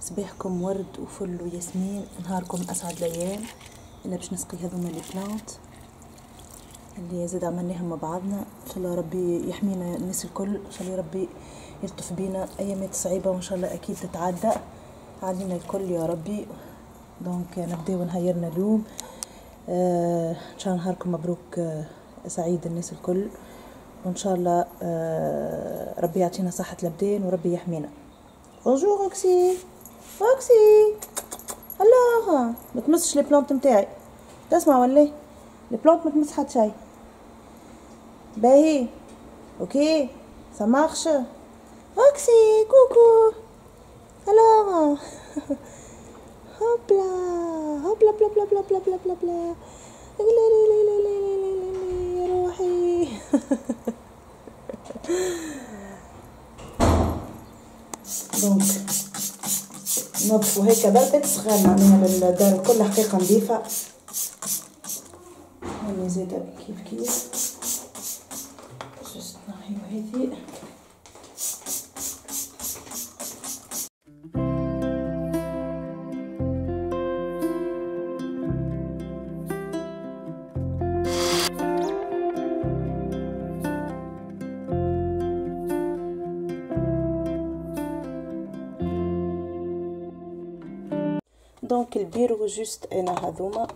صباحكم ورد وفل وياسمين، نهاركم اسعد الايام. انا باش نسقي هذوما لي بلانت اللي زاد عملناهم مع بعضنا. ان شاء الله ربي يحمينا الناس الكل، ان شاء الله ربي يلطف بينا ايامات صعيبه، وان شاء الله اكيد تتعدى علينا الكل يا ربي. دونك نبداو نهيرنا اليوم. ان شاء الله نهاركم مبروك، سعيد الناس الكل، وان شاء الله ربي يعطينا صحه الابدان وربي يحمينا. بونجور روكسي. روكسي الله، ما تمسش لي بلانت نتاعي، تسمع ولا لي بلانت ما تمس حتى شيء. باهي اوكي سا مارش. روكسي كوكو alors هوبلا هوبلا بلا بلا بلا بلا بلا بلا بلا يا روحي. دونك نظفوا هيك برك تسخن معناها للدار الكل حقيقة نظيفة. هاني زايدة كيف جست نحيو هذي. دونك البيرو جوست انا هذوما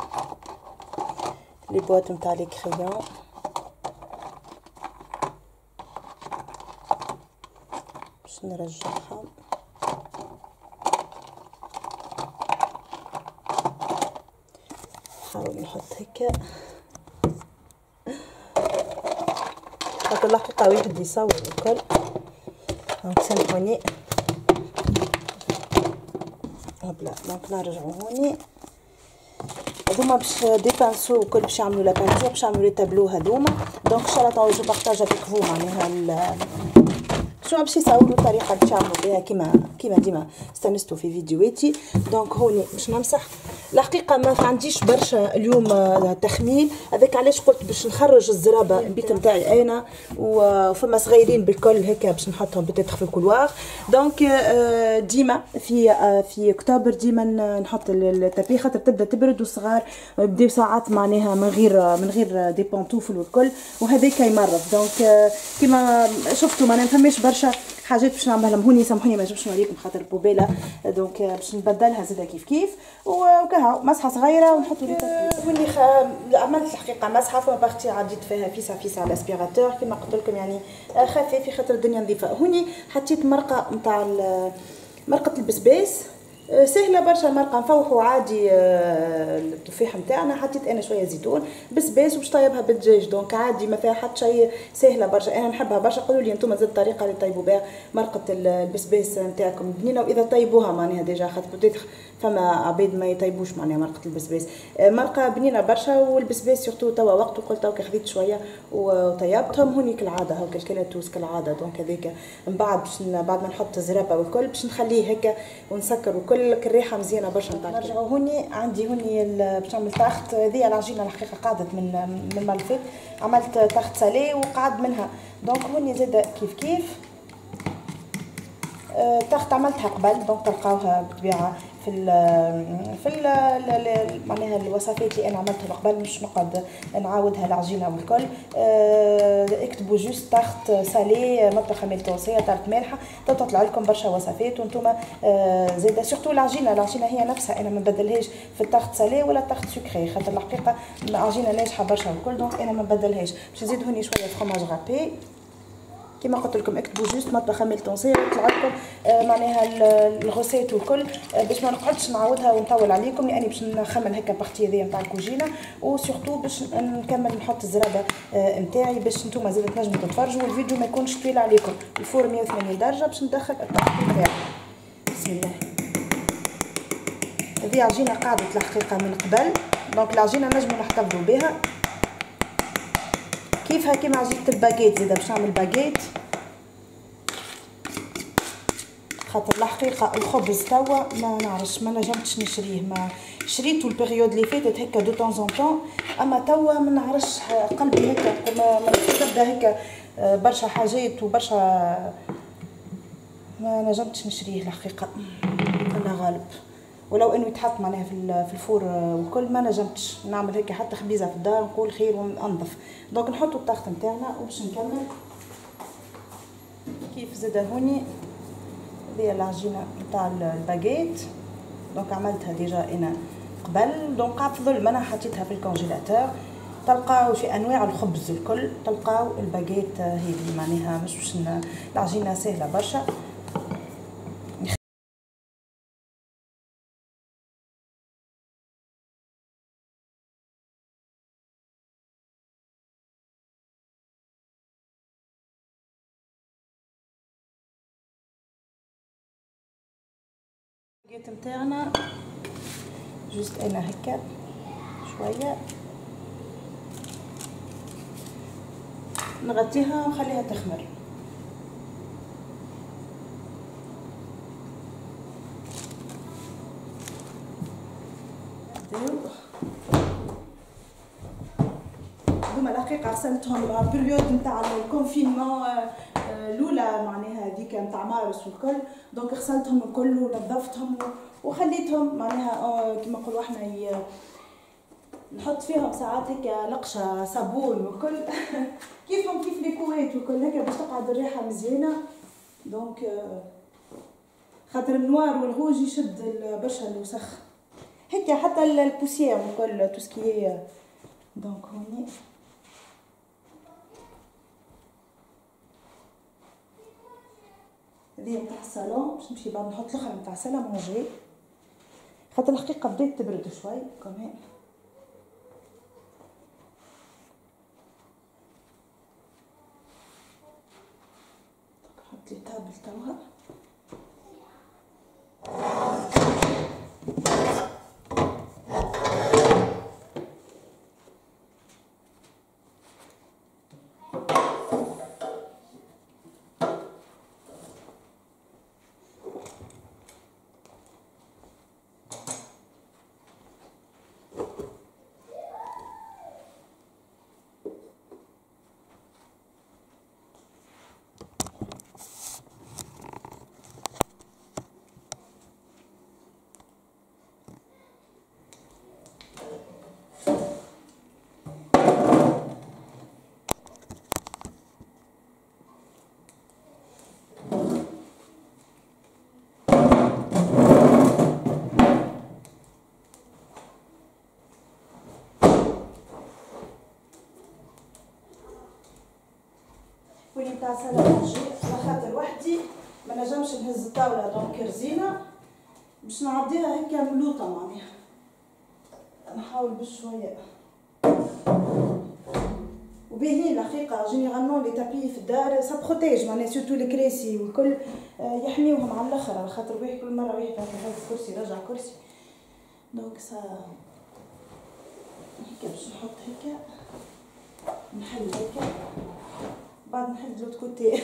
لي بواط نتاع لي كريون. باش نرجعها. نحاول نحط هكا خاطر الحقيقة واحد يصور الكل. دونك سامحوني. هبلا دونك نرجعو هوني. هذوما باش ديبانسو وكل باش يعملوا لا بانتور، باش يعملوا لي تابلو هذوما. دونك ان شاء الله تو جو بارطاج افيك فو معناها شنو باش يصوروا الطريقه باش يعملوا بها كيما ديما استانستوا في فيديوهاتي. دونك هوني باش نمسح. الحقيقه ما عنديش برشا اليوم تخمين، هذاك علاش قلت باش نخرج الزرابه البيت نتاعي انا وفما صغيرين بالكل هكا باش نحطهم بتاتخ في الكولوار. دونك ديما في اكتوبر ديما نحط التابي خاطر تبدا تبرد والصغار بداو ساعات معناها من غير دي بونطوفل والكل، وهذاك يمرض. دونك كيما شفتوا ما نفهمش برشا حاجات باش نعملهم. هوني سامحوني ما جبتش نوريكم خاطر البوبيله. دونك باش نبدلها زاده كيف وكاهو مسحه صغيره ونحطوا لي هوني. عملت الحقيقه مسحه فما باختي عديت فيها فيسا على الاسبيراتور كيما قلت لكم، يعني خفيف خاطر الدنيا نظيفه. هوني حطيت مرقه نتاع مرقه البسباس سهله برشا. المرقه نفوحوا عادي التفاح نتاعنا، حطيت انا شويه زيتون بسباس وباش طيبها بالدجاج. دونك عادي ما فيها حتى شيء، سهله برشا. انا نحبها برشا. قولوا لي انتم زاد الطريقه اللي طيبوا بها مرقه البسباس نتاعكم بنينه، واذا طيبوها معناها ديجا خاطر بديت فما عباد ما يطيبوش معناها مرقه البسباس. مرقه بنينه برشا، والبسباس سورتو توا وقته قلت هاكا خذيت شويه وطيبتهم. هوني كالعاده هاكا الكلاتوس كالعاده. دونك هذيك من بعد بعد ما نحط الزرابه والكل باش نخليه هكا ونسكر وكل الريحه مزيانه برشا نتاع. نرجعوا هوني عندي هوني باش نعمل تاخت. هذه العجينه الحقيقه قعدت من المره اللي فاتت، عملت تاخت سالي وقعد منها. دونك هوني زاده كيف تاخت عملتها قبل. دونك تلقاوها بالطبيعه في معناها الوصفات اللي انا عملتها قبل، مش نقعد نعاودها العجينه والكل. اكتبوا جوست تاخت سالي مطبخ ميلتونسيه تارت مالحه تطلع لكم برشا وصفات. وانتم زاده سورتو العجينه هي نفسها انا ما نبدلهاش في التاخت سالي ولا التاخت سكري خاطر الحقيقه العجينه ناجحه برشا والكل. دونك انا ما نبدلهاش. باش نزيد هوني شويه فرماج غابي كما قلت لكم. اكتبوا جوست مطبخ ميلتونسيه يطلع لكم معناها الغوسيت والكل باش ما نقعدش نعاودها ونطول عليكم، لاني باش نخمم هكا بارتي هذيا نتاع الكوجينه. وسورتو باش نكمل نحط الزرابه نتاعي باش نتوما زاد تنجموا تتفرجوا والفيديو ما يكونش طويل عليكم. الفور 180 درجه باش ندخل الطاقه نتاعي. بسم الله. هذه عجينه قعدت الحقيقه من قبل. دونك العجينه نجموا نحتفظوا بها كيفها كيما عجينه الباكيت. زاده باش نعمل باكيت خاطر الحقيقه الخبز توا ما نعرفش ما نجمتش نشريه. ما شريته البيريود اللي فاتت هكا دو طون زون طون، اما توا ما نعرفش قلبي هكا ما تبدا هكا برشا حاجات وبرشا ما نجمتش نشريه الحقيقه. انا ولو انه يتحط معناها في الفور والكل ما نجمتش نعمل هيك حتى خبيزه في الدار نقول خير وننظف. دونك نحطوا الطاقه نتاعنا وباش نكمل كيف زاده هوني. هذه العجينه نتاع الباغيت، دونك عملتها ديجا انا قبل، دونك افضل ما انا حطيتها في الكونجيلاتور. تلقاو في انواع الخبز الكل تلقاو الباغيت هذه معناها مش باش العجينه سهله برشا. الباغيت نتاعنا جوست انا هكا شويه نغطيها ونخليها تخمر. هما الحقيقه غسلتهم بريود نتاع الكونفينمون الاولى معناها هذيك نتاع مارس والكل، دونك غسلتهم الكل ونظفتهم وخليتهم معناها كيما نقولوا احنا نحط فيهم ساعات هيك لقشه صابون والكل كيفهم كيف لي كويت والكل هكا باش تقعد الريحه مزيانه. دونك خاطر النوار والغوج يشد برشا الوسخ هيك حتى البوسيير والكل توسكي. دونك هوني هذه نتاع الصالون باش نمشي بعد نحط الاخرى نتاع سالا مونجي خاطر الحقيقه بدات تبرد شوي كمان. نحط لي طابل توها ولي نتاع سالا مونجي على خاطر وحدي ما نجمش نهز الطاوله دونك رزينه باش نعديها هكا ملوطه معناها نحاول بشويه. وباهيين الحقيقه جينيرالمون لي تابي في الدار سا بروتيج معناها سورتو الكراسي والكل يحميوهم على الاخر على خاطر واحد كل مره واحد هذا الكرسي رجع كرسي. دونك سا هكا باش نحط هكا نحل هكا بعد نحل لوط كوتي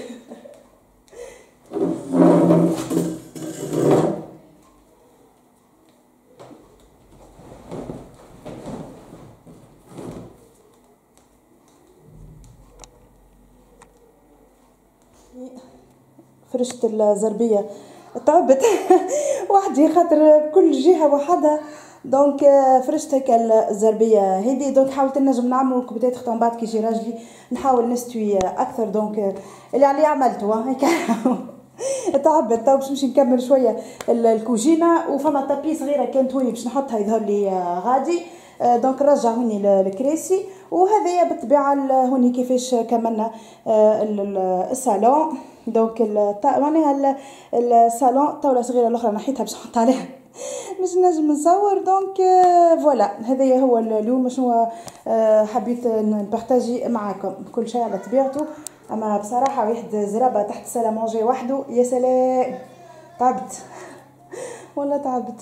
فرشت الزربيه تعبت وحدي خاطر كل جهه وحدها. دونك فرشت هكا الزربيه هذه. دونك حاولت نجم نعمل كوبيتات خطا من بعد كي يجي راجلي نحاول نستوي اكثر. دونك اللي علي عملته هكا تعبت. تو باش نمشي نكمل شويه الكوجينه وفما طابي صغيره كانت هوني باش نحطها يظهر لي غادي. دونك نرجع هوني الكراسي وهذايا بالطبيعه هوني كيفاش كملنا الصالون. دونك معناها الصالون طاوله صغيره الاخرى نحيتها باش نحط عليها باش نجم نصور. دونك فوالا هذايا هو اليوم شنو حبيت نبارطاجي معاكم كل شيء على طبيعته. اما بصراحه واحد زرابه تحت سالا مونجي وحده يا سلام تعبت والله تعبت.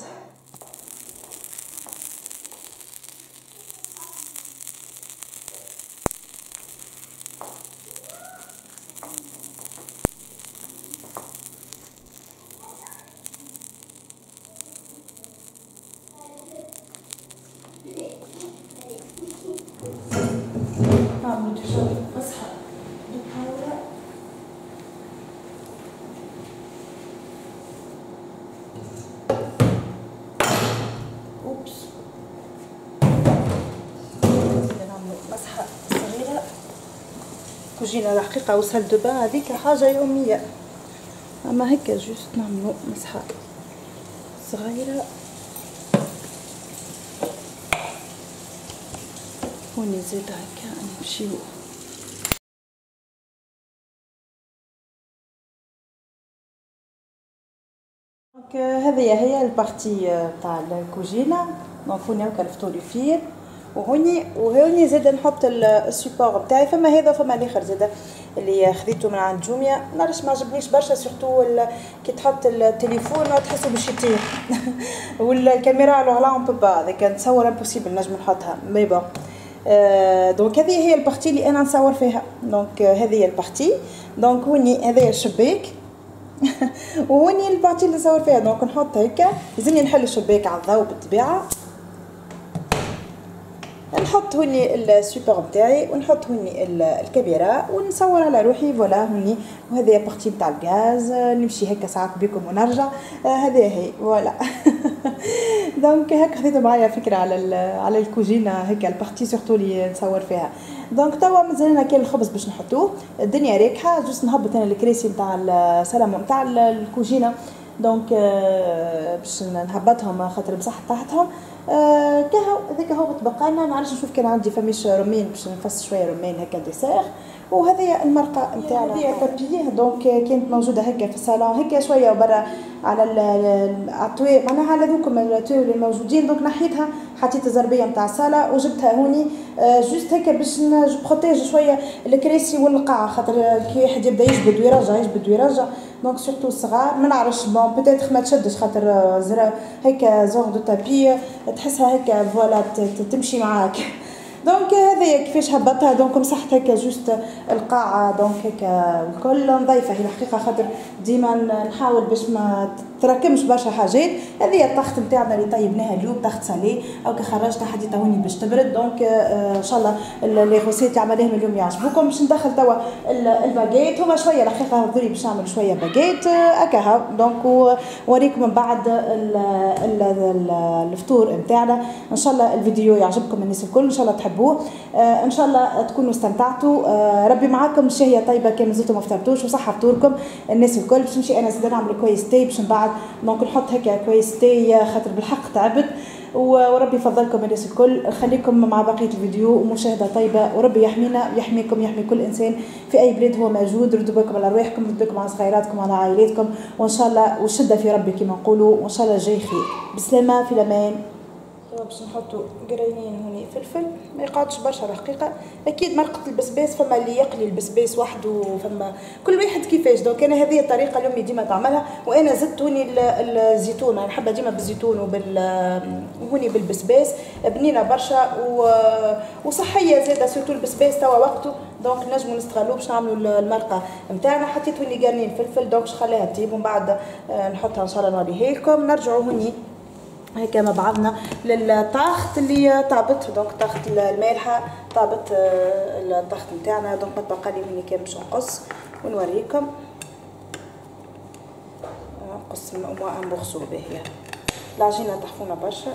الكوجينه الحقيقه وسال دو بان هذيك حاجه يوميه، اما هكا جوست نعملو مسحه صغيره. هوني زيد هكا نمشيو دونك هذه هي البارتي تاع الكوجينه. دونك هوني هكا الفطور يفير، وهوني زاد نحط السيبور بتاعي. فما هذا فما الاخر زاد اللي خذيته من عند جوميا، نعرفش ما عجبنيش برشا، سورتو كي تحط التليفون تحسه باش يطير والكاميرا الوغ لا اون بو با، هذاك نتصور امبوسيبل نجم نحطها مي بون. دونك هذه هي البارتي اللي انا نصور فيها. دونك هذه هي البارتي. دونك هوني هذايا الشباك وهوني البارتي اللي نصور فيها. دونك نحط هكا، لازمني نحل الشباك على الضوء بالطبيعه، نحط هوني السيبور نتاعي ونحط هوني الكاميرا ونصور على روحي. فوالا هوني، وهذه بارتي نتاع الغاز، نمشي هكا ساعات بكم ونرجع. هذه هي فوالا. دونك هكا خذيت معايا فكره على الكوجينه هكا البارتي سورتو اللي نصور فيها. دونك توا مازالنا كاين الخبز باش نحطوه، الدنيا راكحه، جوست نهبط انا الكراسي نتاع السلامه نتاع الكوجينه. دونك باش نهبطهم خاطر مسحت تحتهم. كهو هذاك هو تبقى لنا. نعرفش نشوف كان عندي فماش رمان باش نفص شويه رمان هكا ديسير. وهذه المرقه نتاعنا هذه بابيه. دونك كانت موجوده هكا في الصالون هكا شويه برا على الطوي، معناها على ذوكم الطوي اللي موجودين. دونك نحيتها، حطيت الزربيه نتاع الصاله وجبتها هوني جوست هكا باش نبروتيج شويه الكراسي والقاعه، خاطر كي واحد يبدا يجبد ويرجع. دونك سورتو الصغار ما نعرفش بون بوتيتر ما تشدش، خاطر زرا هكا زون دو تابي تحسها هكا فوالا تمشي معاك. دونك هذايا كيفاش هبطها. دونك مسحت هكا جوست القاعه، دونك هكا الكل نظيفه هي الحقيقه، خاطر ديما نحاول باش ما تراكمش برشا حاجات. هذه الطاخت نتاعنا اللي طيبناها اليوم، طاخت سالي او خرجتها حطيتها هوني باش تبرد. دونك ان شاء الله لي غوسيت اللي عملناهم اليوم يعجبوكم. باش ندخل توا الباغيت، هما شويه الحقيقه هضري باش نعمل شويه باغيت هكا. دونك وريكم من بعد الفطور نتاعنا. ان شاء الله الفيديو يعجبكم الناس الكل، ان شاء الله تحبوه، ان شاء الله تكونوا استمتعتوا. ربي معاكم، شهيه طيبه كان مازلتوا ما فطرتوش، وصحه فطوركم الناس الكل. باش نمشي انا زاد نعمل كويس تاي باش من بعد دونك نحط هكا كويس تاي، خاطر بالحق تعبت. وربي يفضلكم الناس الكل. خليكم مع بقيه الفيديو ومشاهده طيبه، وربي يحمينا يحميكم يحمي كل انسان في اي بلاد هو موجود. ردوا بالكم على رواحكم، ردوا بالكم على صغيراتكم على عائلاتكم، وان شاء الله والشده في ربي كما نقولوا، وان شاء الله جاي خير. بسلامه، في الامان. باش نحطوا قرينين هوني فلفل، ما يقعدش برشا الحقيقه. اكيد مرقه البسباس فما اللي يقلي البسباس وحده، وفما كل واحد كيفاش. دونك انا هذه الطريقه اللي امي ديما تعملها، وانا زدت هوني الزيتون، انا نحبها ديما بالزيتون وهوني بالبسباس، بنينه برشا وصحيه زاده، سورتو البسباس توا وقته. دونك نجموا نستغلوه باش نعملوا المرقه نتاعنا. حطيت هوني قرنين فلفل، دونك خليها تطيب ومن بعد نحطها ان شاء الله نوريها لكم. نرجعوا هوني هيك مع بعضنا للطاخت اللي طابت. دونك طاخت المالحه طابت الطاخت نتاعنا. دونك نتبقى لي هوني كان باش نقص ونوريكم. نقص ان بورسو باهيه. العجينه تحفونه برشا.